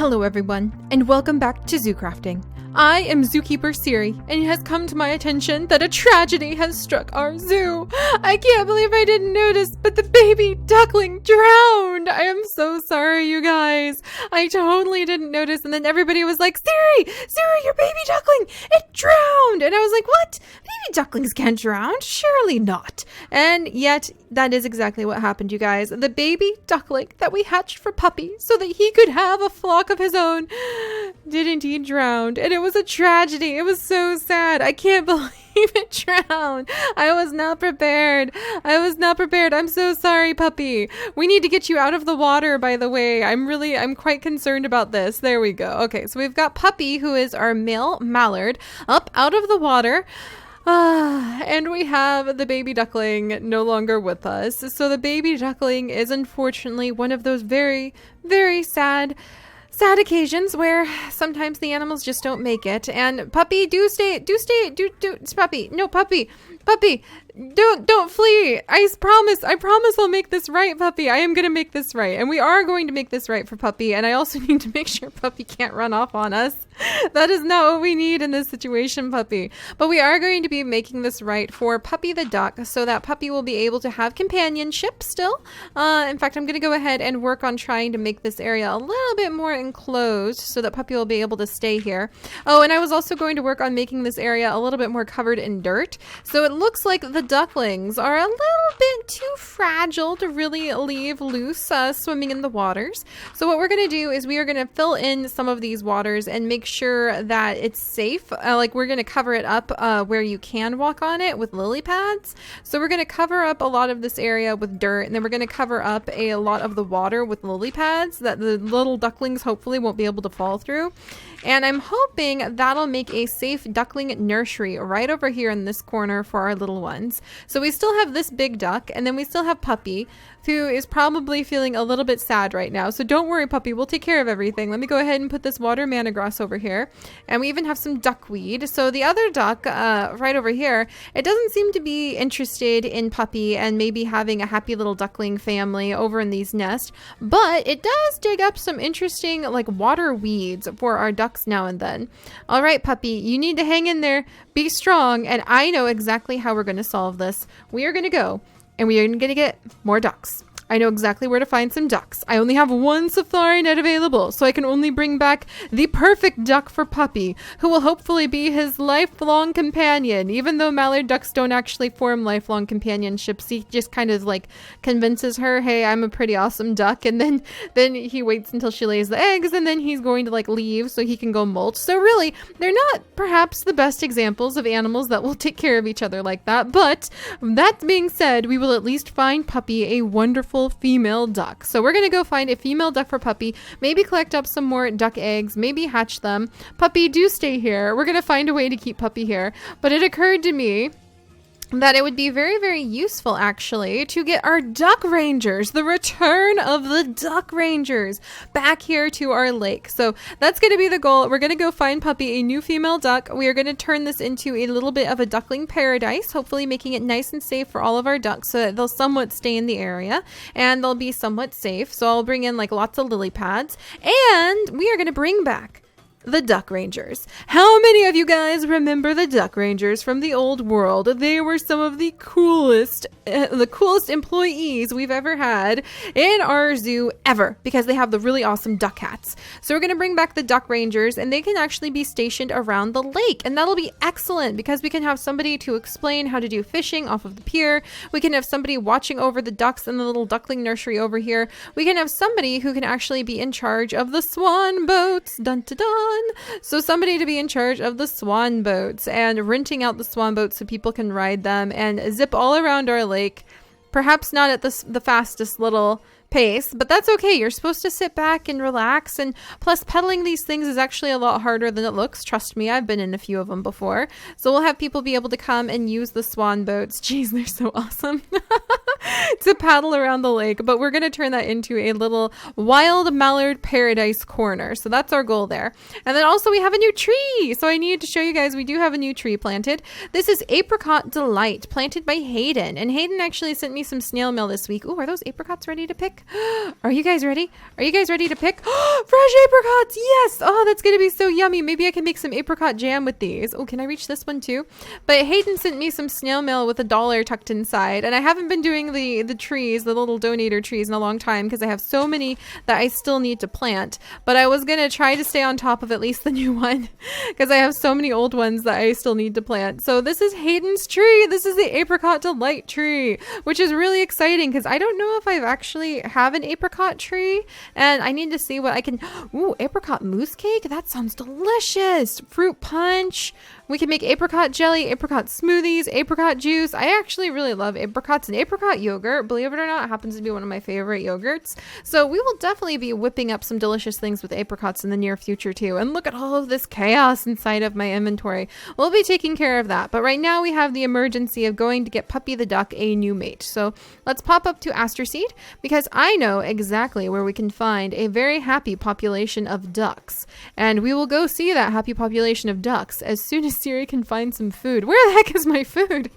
Hello everyone, and welcome back to Zoo Crafting. I am zookeeper Seri, and it has come to my attention that a tragedy has struck our zoo. I can't believe I didn't notice, but the baby duckling drowned. I am so sorry, you guys. I totally didn't notice, and then everybody was like, Seri, your baby duckling, it drowned. And I was like, what? Baby ducklings can't drown? Surely not. And yet, that is exactly what happened, you guys. The baby duckling that we hatched for Puppy so that he could have a flock of his own did indeed drown. And it was a tragedy. It was so sad. I can't believe it drowned. I was not prepared. I'm so sorry, Puppy. We need to get you out of the water, by the way. I'm quite concerned about this. There we go. Okay, so we've got Puppy, who is our male mallard, up out of the water. And we have the baby duckling no longer with us. So the baby duckling is unfortunately one of those very, very sad occasions where sometimes the animals just don't make it. And Puppy, Puppy, don't flee. I promise I'll make this right, Puppy. I am going to make this right. And we are going to make this right for Puppy. And I also need to make sure Puppy can't run off on us. That is not what we need in this situation, Puppy. But we are going to be making this right for Puppy the duck so that Puppy will be able to have companionship still. In fact, I'm going to go ahead and work on trying to make this area a little bit more enclosed so that Puppy will be able to stay here. Oh, and I was also going to work on making this area a little bit more covered in dirt. So it looks like the ducklings are a little bit too fragile to really leave loose swimming in the waters. So what we're going to do is we are going to fill in some of these waters and make sure that it's safe. Like we're going to cover it up where you can walk on it with lily pads. So we're going to cover up a lot of this area with dirt, and then we're going to cover up a lot of the water with lily pads that the little ducklings hopefully won't be able to fall through. And I'm hoping that'll make a safe duckling nursery right over here in this corner for our little ones. So we still have this big duck, and then we still have Puppy, who is probably feeling a little bit sad right now. So don't worry, Puppy, we'll take care of everything. Let me go ahead and put this water manna grass over here. And we even have some duckweed. So the other duck right over here, it doesn't seem to be interested in Puppy and maybe having a happy little duckling family over in these nests. But it does dig up some interesting like water weeds for our ducks now and then. All right, Puppy, you need to hang in there, be strong, and I know exactly how we're going to solve this. We are going to go and we are going to get more ducks. I know exactly where to find some ducks. I only have one safari net available, so I can only bring back the perfect duck for Puppy, who will hopefully be his lifelong companion. Even though mallard ducks don't actually form lifelong companionships, he just kind of like convinces her, hey, I'm a pretty awesome duck, and then he waits until she lays the eggs, and then he's going to like leave so he can go molt. So really, they're not perhaps the best examples of animals that will take care of each other like that, but that being said, we will at least find Puppy a wonderful female duck. So we're going to go find a female duck for Puppy, maybe collect up some more duck eggs, maybe hatch them. Puppy, do stay here. We're going to find a way to keep Puppy here. But it occurred to me that it would be very, very useful actually to get our duck rangers, the return of the duck rangers back here to our lake. So that's going to be the goal. We're going to go find Puppy a new female duck. We are going to turn this into a little bit of a duckling paradise, hopefully making it nice and safe for all of our ducks so that they'll somewhat stay in the area and they'll be somewhat safe. So I'll bring in like lots of lily pads, and we are going to bring back the duck rangers. How many of you guys remember the duck rangers from the old world? They were some of the coolest employees we've ever had in our zoo ever, because they have the really awesome duck hats. So we're going to bring back the duck rangers, and they can actually be stationed around the lake, and that'll be excellent because we can have somebody to explain how to do fishing off of the pier. We can have somebody watching over the ducks in the little duckling nursery over here. We can have somebody who can actually be in charge of the swan boats. Dun dun dun. So somebody to be in charge of the swan boats and renting out the swan boats so people can ride them and zip all around our lake. Perhaps not at the fastest little pace, but that's okay. You're supposed to sit back and relax, and plus pedaling these things is actually a lot harder than it looks. Trust me, I've been in a few of them before. So we'll have people be able to come and use the swan boats. Jeez, they're so awesome to paddle around the lake, but we're going to turn that into a little wild mallard paradise corner. So that's our goal there. And then also we have a new tree. So I needed to show you guys, we do have a new tree planted. This is Apricot Delight, planted by Hayden, and Hayden actually sent me some snail mail this week. Ooh, are those apricots ready to pick? pick? Are you guys ready? Are you guys ready to pick? Fresh apricots! Yes! Oh, that's going to be so yummy. Maybe I can make some apricot jam with these. Oh, can I reach this one too? But Hayden sent me some snail mail with $1 tucked inside. And I haven't been doing the trees, the little donator trees in a long time because I have so many that I still need to plant. But I was going to try to stay on top of at least the new one because I have so many old ones that I still need to plant. So this is Hayden's tree. This is the Apricot Delight tree, which is really exciting because I don't know if I've actually have an apricot tree, and I need to see what I can. Ooh, apricot mousse cake. That sounds delicious. Fruit punch. We can make apricot jelly, apricot smoothies, apricot juice. I actually really love apricots, and apricot yogurt, believe it or not, happens to be one of my favorite yogurts. So we will definitely be whipping up some delicious things with apricots in the near future too. And look at all of this chaos inside of my inventory. We'll be taking care of that. But right now we have the emergency of going to get Puppy the duck a new mate. So let's pop up to Aster Seed because I know exactly where we can find a very happy population of ducks. And we will go see that happy population of ducks as soon as Seri can find some food. Where the heck is my food?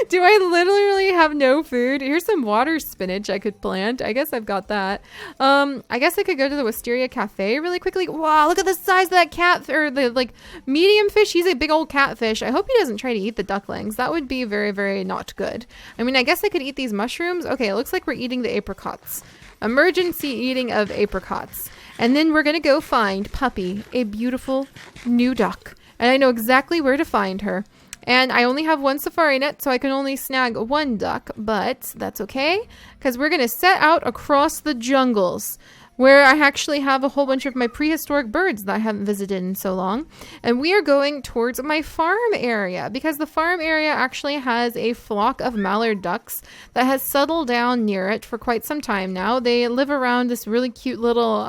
Do I literally have no food? Here's some water spinach I could plant. I guess I've got that. I guess I could go to the Wisteria Cafe really quickly. Wow, look at the size of that cat, or the like medium fish. He's a big old catfish. I hope he doesn't try to eat the ducklings. That would be very, very not good. I mean, I guess I could eat these mushrooms. Okay, it looks like we're eating the apricots. Emergency eating of apricots. And then we're going to go find Puppy, a beautiful new duck. And I know exactly where to find her. And I only have one safari net, so I can only snag one duck, but that's okay, because we're going to set out across the jungles, where I actually have a whole bunch of my prehistoric birds that I haven't visited in so long. And we are going towards my farm area, because the farm area actually has a flock of mallard ducks that has settled down near it for quite some time now. They live around this really cute little,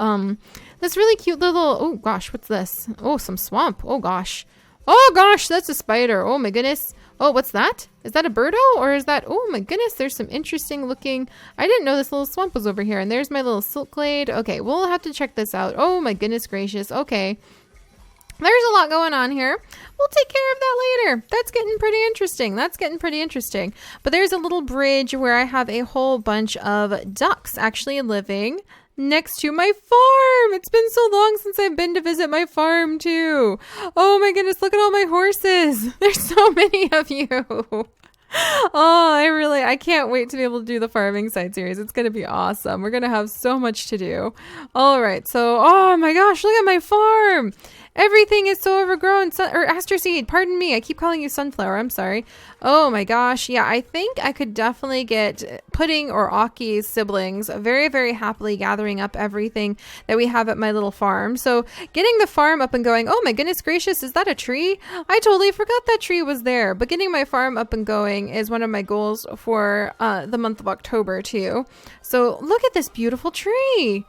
oh gosh, what's this? Oh, some swamp. Oh gosh. Oh gosh, that's a spider. Oh my goodness. Oh, what's that? Is that a birdo? Or is that, oh my goodness, there's some interesting looking, I didn't know this little swamp was over here. And there's my little silk glade. Okay, we'll have to check this out. Oh my goodness gracious. Okay. There's a lot going on here. We'll take care of that later. That's getting pretty interesting. But there's a little bridge where I have a whole bunch of ducks actually living next to my farm. It's been so long since I've been to visit my farm too. Oh my goodness, look at all my horses. There's so many of you. Oh, I can't wait to be able to do the farming side series. It's going to be awesome. We're going to have so much to do. All right. So, oh my gosh, look at my farm. Everything is so overgrown. Or Aster Seed, pardon me. I keep calling you Sunflower. I'm sorry. Oh my gosh. Yeah, I think I could definitely get Pudding or Aki's siblings very, very happily gathering up everything that we have at my little farm. So getting the farm up and going, oh my goodness gracious, is that a tree? I totally forgot that tree was there. But getting my farm up and going is one of my goals for the month of October too. So look at this beautiful tree.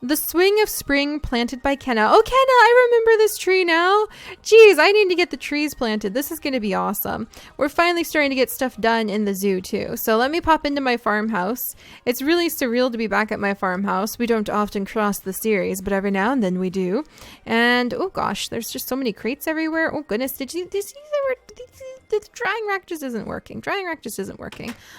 The Swing of Spring planted by Kenna. Oh, Kenna, I remember this tree now. Geez, I need to get the trees planted. This is going to be awesome. We're finally starting to get stuff done in the zoo too. So let me pop into my farmhouse. It's really surreal to be back at my farmhouse. We don't often cross the series, but every now and then we do. And oh gosh, there's just so many crates everywhere. Oh goodness, did you see the drying rack just isn't working.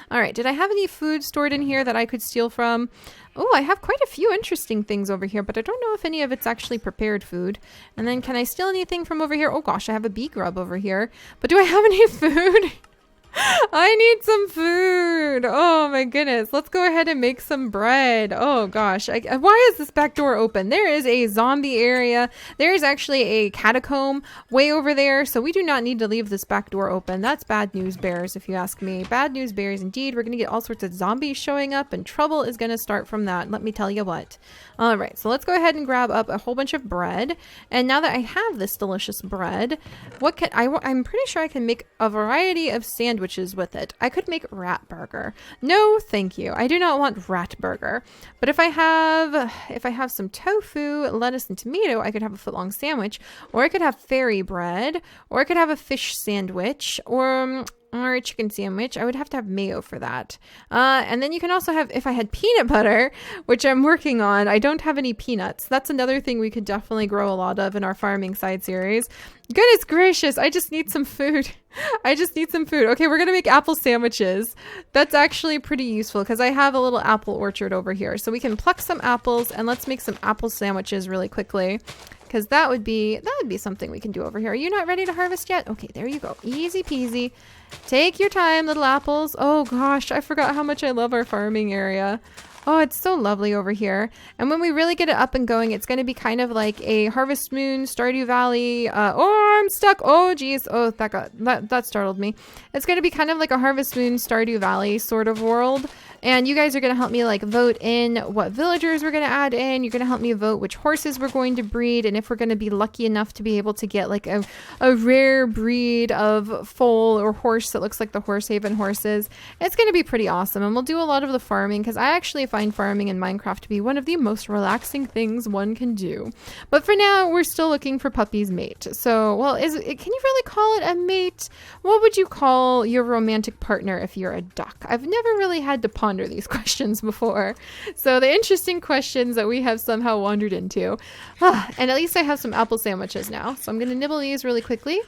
All right, did I have any food stored in here that I could steal from? Oh, I have quite a few interesting things over here, but I don't know if any of it's actually prepared food. And then can I steal anything from over here? Oh gosh, I have a bee grub over here. But do I have any food? I need some food. Oh my goodness. Let's go ahead and make some bread. Oh gosh. Why is this back door open? There is a zombie area. There is actually a catacomb way over there. So we do not need to leave this back door open. That's bad news bears, if you ask me. Bad news bears indeed. We're going to get all sorts of zombies showing up and trouble is going to start from that. Let me tell you what. All right. So let's go ahead and grab up a whole bunch of bread. And now that I have this delicious bread, I'm pretty sure I can make a variety of sandwiches with it. I could make rat burger. No, thank you. I do not want rat burger. But if I have some tofu, lettuce, and tomato, I could have a footlong sandwich, or I could have fairy bread, or I could have a fish sandwich, or or a chicken sandwich. I would have to have mayo for that. And then you can also have, if I had peanut butter, which I'm working on, I don't have any peanuts. That's another thing we could definitely grow a lot of in our farming side series. Goodness gracious, I just need some food. I just need some food. Okay, we're going to make apple sandwiches. That's actually pretty useful because I have a little apple orchard over here. So we can pluck some apples and let's make some apple sandwiches really quickly. Because that would be something we can do over here. Are you not ready to harvest yet? Okay, there you go. Easy peasy. Take your time, little apples. Oh gosh, I forgot how much I love our farming area. Oh, it's so lovely over here. And when we really get it up and going, it's going to be kind of like a Harvest Moon, Stardew Valley. Oh, I'm stuck. Oh, geez. Oh, that startled me. It's going to be kind of like a Harvest Moon, Stardew Valley sort of world. And you guys are going to help me like vote in what villagers we're going to add in. You're going to help me vote which horses we're going to breed. And if we're going to be lucky enough to be able to get like a rare breed of foal or horse that looks like the Horsehaven horses. It's going to be pretty awesome. And we'll do a lot of the farming because I actually find farming in Minecraft to be one of the most relaxing things one can do. But for now, we're still looking for Puppy's mate. So, well, can you really call it a mate? What would you call your romantic partner if you're a duck? I've never really had to ponder these questions before. So the interesting questions that we have somehow wandered into. And at least I have some apple sandwiches now. So I'm going to nibble these really quickly.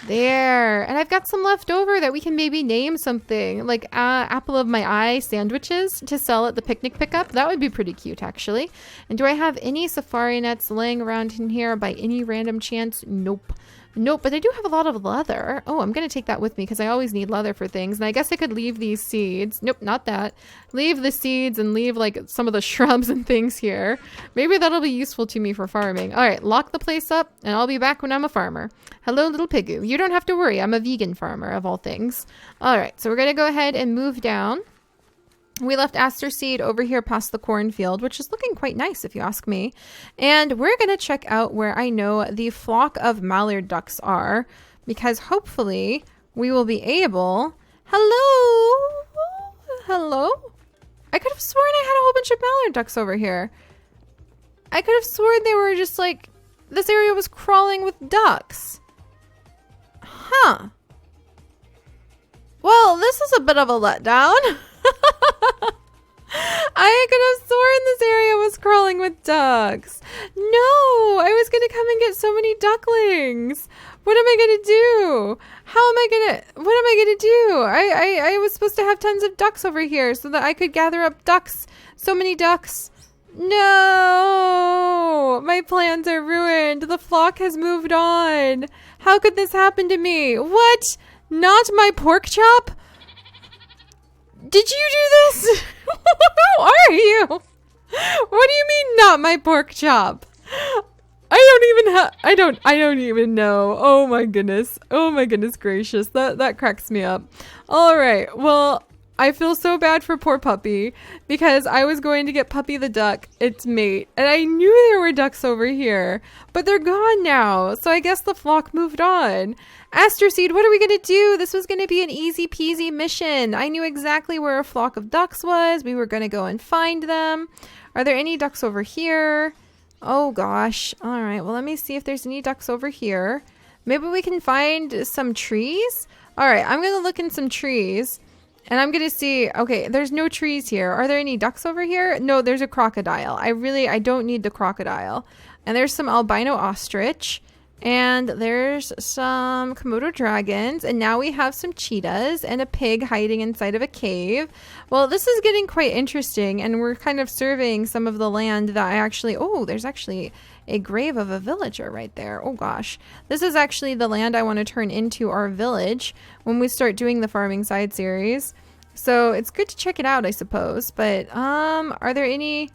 There. And I've got some left over that we can maybe name something like apple of my eye sandwiches to sell at the picnic pickup. That would be pretty cute, actually. And do I have any safari nets laying around in here by any random chance? Nope. Nope, but I do have a lot of leather. Oh, I'm going to take that with me because I always need leather for things. And I guess I could leave these seeds. Nope, not that. Leave the seeds and leave like some of the shrubs and things here. Maybe that'll be useful to me for farming. All right, lock the place up and I'll be back when I'm a farmer. Hello, little pigoo. You don't have to worry. I'm a vegan farmer of all things. All right, so we're going to go ahead and move down. We left aster seed over here past the cornfield, which is looking quite nice if you ask me. And we're going to check out where I know the flock of mallard ducks are, because hopefully we will be able... Hello? Hello? I could have sworn I had a whole bunch of mallard ducks over here. I could have sworn they were just like... This area was crawling with ducks. Huh. Well, this is a bit of a letdown. I could have sworn this area was crawling with ducks. No, I was going to come and get so many ducklings. What am I going to do? What am I going to do? I was supposed to have tons of ducks over here so that I could gather up ducks. So many ducks. No, my plans are ruined. The flock has moved on. How could this happen to me? What? Not my pork chop? Did you do this? Who are you? What do you mean not my pork chop? I don't even know. Oh my goodness. Oh my goodness gracious. That cracks me up. All right. Well, I feel so bad for poor Puppy because I was going to get Puppy the duck, its mate, and I knew there were ducks over here, but they're gone now. So I guess the flock moved on. Aster Seed, what are we going to do? This was going to be an easy peasy mission. I knew exactly where a flock of ducks was. We were going to go and find them. Are there any ducks over here? Oh gosh. All right. Well, let me see if there's any ducks over here. Maybe we can find some trees. All right. I'm going to look in some trees. And I'm going to see, okay, there's no trees here. Are there any ducks over here? No, there's a crocodile. I don't need the crocodile. And there's some albino ostrich. And there's some Komodo dragons. And now we have some cheetahs and a pig hiding inside of a cave. Well, this is getting quite interesting. And we're kind of surveying some of the land that there's actually a grave of a villager right there. Oh gosh. This is actually the land I want to turn into our village when we start doing the farming side series. So it's good to check it out, I suppose. But are there any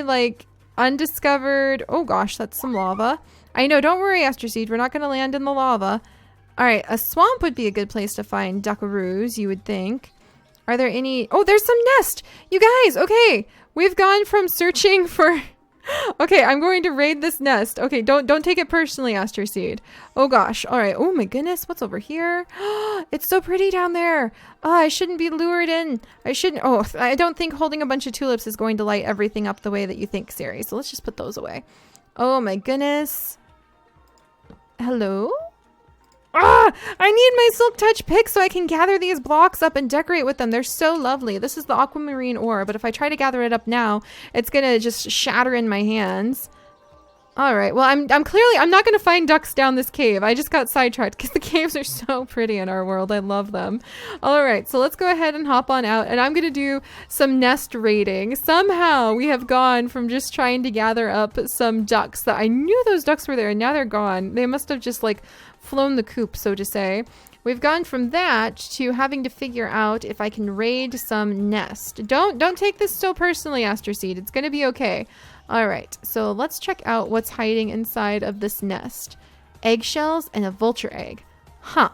like undiscovered... Oh gosh, that's some lava. I know, don't worry, Aster Seed, we're not going to land in the lava. All right, a swamp would be a good place to find duckaroos, you would think. Are there any... Oh, there's some nest! You guys, okay, we've gone from searching for... Okay, I'm going to raid this nest. Okay, don't take it personally, Aster Seed. Oh gosh, all right. Oh my goodness, what's over here? It's so pretty down there. Oh, I shouldn't be lured in. Oh, I don't think holding a bunch of tulips is going to light everything up the way that you think, Seri. So let's just put those away. Oh my goodness. Hello? Ah, I need my silk touch pick so I can gather these blocks up and decorate with them. They're so lovely. This is the aquamarine ore, but if I try to gather it up now, it's gonna just shatter in my hands. All right, well, I'm not gonna find ducks down this cave. I just got sidetracked because the caves are so pretty in our world. I love them. All right, so let's go ahead and hop on out, and I'm gonna do some nest raiding. Somehow we have gone from just trying to gather up some ducks that I knew those ducks were there, and now they're gone. They must have just like flown the coop, so to say. We've gone from that to having to figure out if I can raid some nest. Don't take this so personally, Aster Seed. It's gonna be okay. All right, so let's check out what's hiding inside of this nest. Eggshells and a vulture egg. Huh.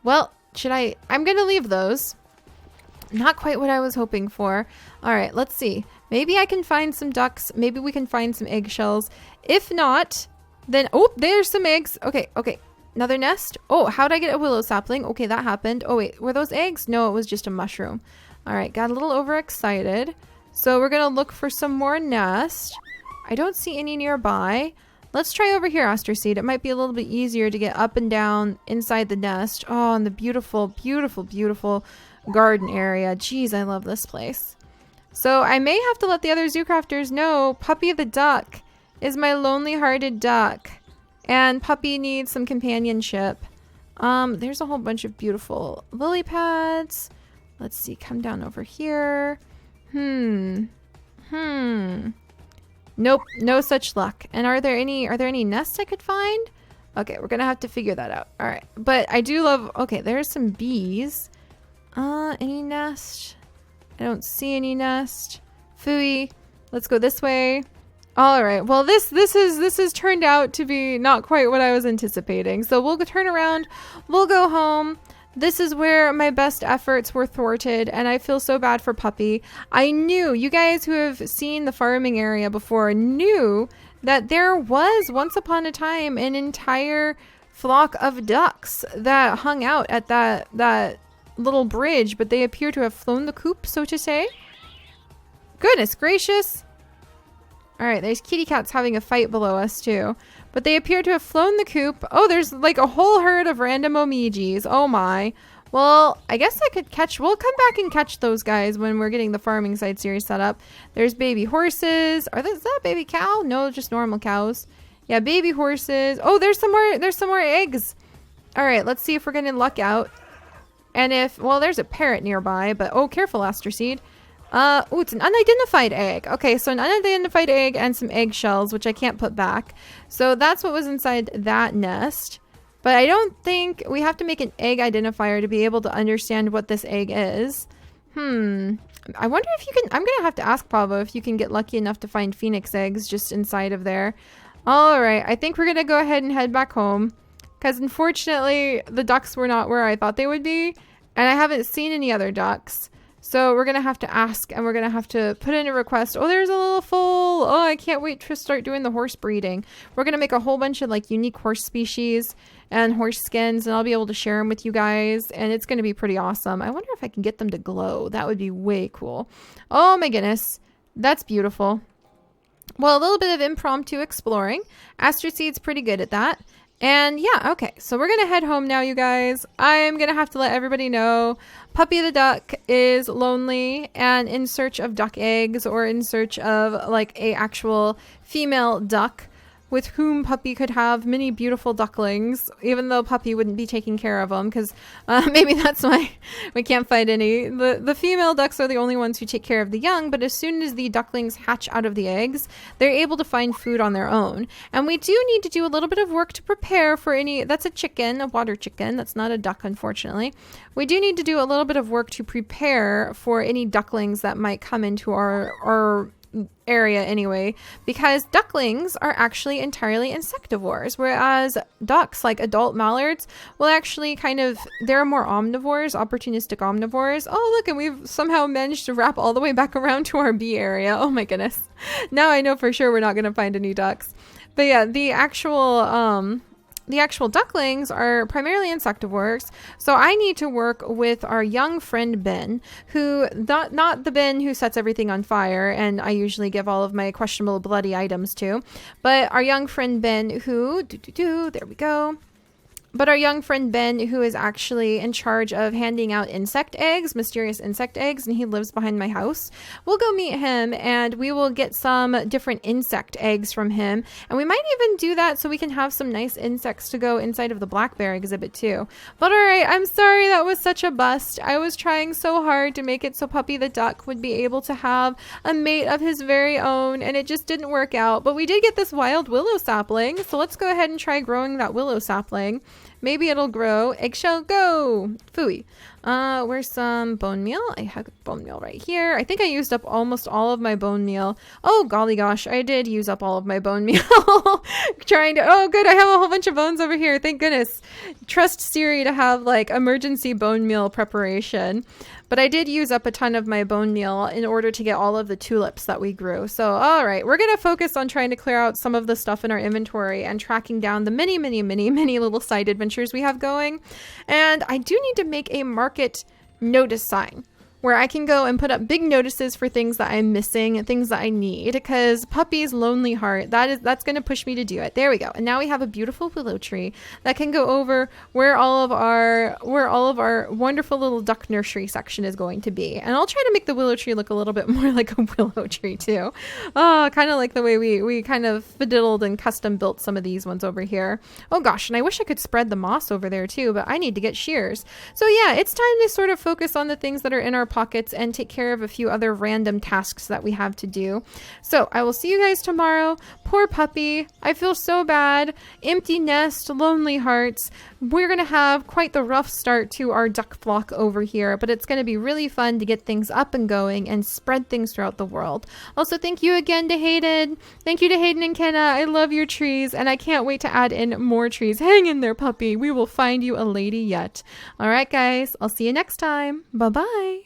Well, I'm gonna leave those. Not quite what I was hoping for. All right, let's see. Maybe I can find some ducks. Maybe we can find some eggshells. If not, then, oh, there's some eggs. Okay. Another nest. Oh, how'd I get a willow sapling? Okay, that happened. Oh, wait, were those eggs? No, it was just a mushroom. All right, got a little overexcited. So we're gonna look for some more nest. I don't see any nearby. Let's try over here, Aster Seed. It might be a little bit easier to get up and down inside the nest. Oh, and the beautiful, beautiful, beautiful garden area. Jeez, I love this place. So I may have to let the other zoocrafters know Puppy the duck is my lonely-hearted duck. And Puppy needs some companionship. There's a whole bunch of beautiful lily pads. Let's see, come down over here. Nope, no such luck. And are there any nests I could find? Okay, we're gonna have to figure that out. All right, but I do love, okay, there's some bees. Any nest? I don't see any nest. Phooey, let's go this way. All right, well, this has turned out to be not quite what I was anticipating. So we'll turn around, we'll go home. This is where my best efforts were thwarted, and I feel so bad for Puppy. I knew, you guys who have seen the farming area before knew that there was once upon a time an entire flock of ducks that hung out at that little bridge, but they appear to have flown the coop, so to say. Goodness gracious. All right, there's kitty cats having a fight below us too. But they appear to have flown the coop. Oh, there's like a whole herd of random omijis. Oh my. Well, I guess I could we'll come back and catch those guys when we're getting the farming side series set up. There's baby horses. Is that a baby cow? No, just normal cows. Yeah, baby horses. Oh, there's some more eggs. All right, let's see if we're gonna luck out. And well, there's a parrot nearby, but oh, careful, Aster Seed. Oh, it's an unidentified egg. Okay, so an unidentified egg and some eggshells, which I can't put back. So that's what was inside that nest. But I don't think we have to make an egg identifier to be able to understand what this egg is. I wonder if you can, I'm gonna have to ask Pavo if you can get lucky enough to find phoenix eggs just inside of there. All right, I think we're gonna go ahead and head back home because unfortunately the ducks were not where I thought they would be, and I haven't seen any other ducks. So we're going to have to ask, and we're going to have to put in a request. Oh, there's a little foal. Oh, I can't wait to start doing the horse breeding. We're going to make a whole bunch of like unique horse species and horse skins, and I'll be able to share them with you guys, and it's going to be pretty awesome. I wonder if I can get them to glow. That would be way cool. Oh my goodness. That's beautiful. Well, a little bit of impromptu exploring. Aster Seed's pretty good at that. And yeah, okay, so we're going to head home now, you guys. I'm going to have to let everybody know Puppy the duck is lonely and in search of duck eggs, or in search of like a actual female duck with whom Puppy could have many beautiful ducklings, even though Puppy wouldn't be taking care of them, because maybe that's why we can't find any. The female ducks are the only ones who take care of the young, but as soon as the ducklings hatch out of the eggs, they're able to find food on their own. And we do need to do a little bit of work to prepare for any, that's a chicken, a water chicken, that's not a duck, unfortunately. We do need to do a little bit of work to prepare for any ducklings that might come into our area anyway, because ducklings are actually entirely insectivores, whereas ducks, like adult mallards, will actually they're more omnivores, opportunistic omnivores. Oh look, and we've somehow managed to wrap all the way back around to our bee area. Oh my goodness. Now I know for sure we're not going to find any ducks. But yeah, the actual ducklings are primarily insectivores, so I need to work with our young friend Ben, who, not the Ben who sets everything on fire, and I usually give all of my questionable bloody items to, but our young friend Ben who, there we go, But our young friend Ben, who is actually in charge of handing out insect eggs, mysterious insect eggs, and he lives behind my house, we'll go meet him and we will get some different insect eggs from him. And we might even do that so we can have some nice insects to go inside of the black bear exhibit too. But all right, I'm sorry that was such a bust. I was trying so hard to make it so Puppy the duck would be able to have a mate of his very own, and it just didn't work out. But we did get this wild willow sapling, so let's go ahead and try growing that willow sapling. Maybe it'll grow. Eggshell, go! Phooey. Where's some bone meal? I have bone meal right here. I think I used up almost all of my bone meal. Oh, golly gosh. I did use up all of my bone meal. Oh, good. I have a whole bunch of bones over here. Thank goodness. Trust Seri to have like emergency bone meal preparation. But I did use up a ton of my bone meal in order to get all of the tulips that we grew. So, all right, we're going to focus on trying to clear out some of the stuff in our inventory and tracking down the many little side adventures we have going. And I do need to make a market notice sign where I can go and put up big notices for things that I'm missing and things that I need, because Puppy's lonely heart, that's going to push me to do it. There we go. And now we have a beautiful willow tree that can go over where all of our wonderful little duck nursery section is going to be. And I'll try to make the willow tree look a little bit more like a willow tree too. Oh, kind of like the way we kind of fiddled and custom built some of these ones over here. Oh gosh, and I wish I could spread the moss over there too, but I need to get shears. So yeah, it's time to sort of focus on the things that are in our pockets and take care of a few other random tasks that we have to do. So I will see you guys tomorrow. Poor Puppy. I feel so bad. Empty nest, lonely hearts. We're going to have quite the rough start to our duck flock over here, but it's going to be really fun to get things up and going and spread things throughout the world. Also, thank you again to Hayden. Thank you to Hayden and Kenna. I love your trees, and I can't wait to add in more trees. Hang in there, Puppy. We will find you a lady yet. All right, guys. I'll see you next time. Bye-bye.